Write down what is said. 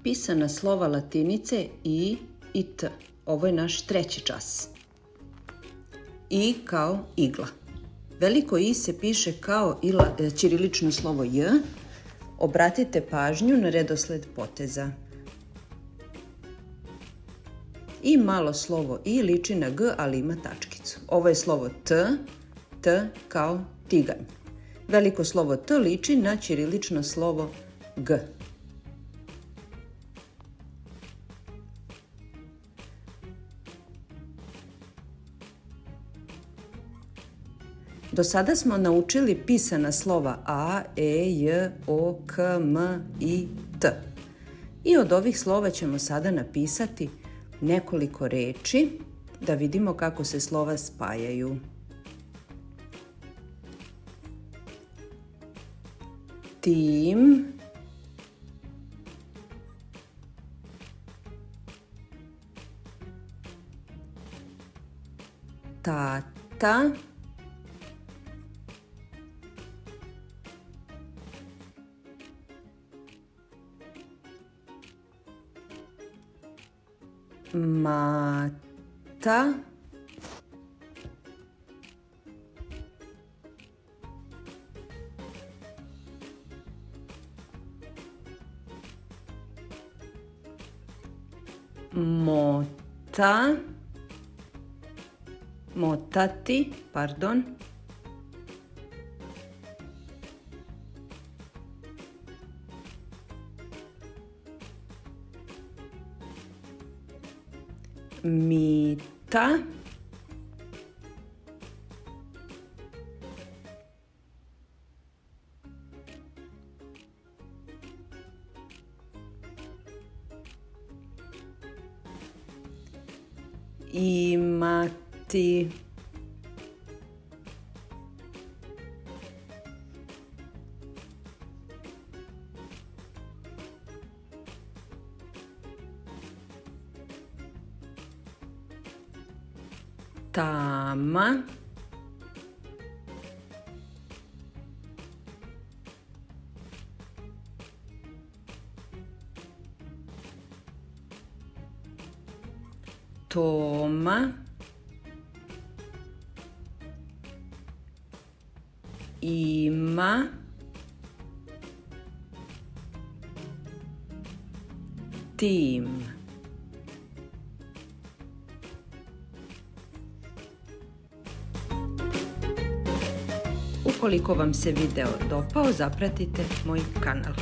Pisana slova latinice I i T. Ovo je naš treći čas. I kao igla. Veliko I se piše kao ćirilično slovo J. Obratite pažnju na redosled poteza. I malo slovo I liči na G, ali ima tačkicu. Ovo je slovo T, T kao tiganj. Veliko slovo T liči na ćirilično slovo G. Do sada smo naučili pisana slova A, E, J, O, K, M i T. I od ovih slova ćemo sada napisati nekoliko reči da vidimo kako se slova spajaju. Tim, tata, mata, mota, motati, pardon, mita, imati, tama, toma, ima, tim. Ukoliko vam se video dopao, zapratite moj kanal.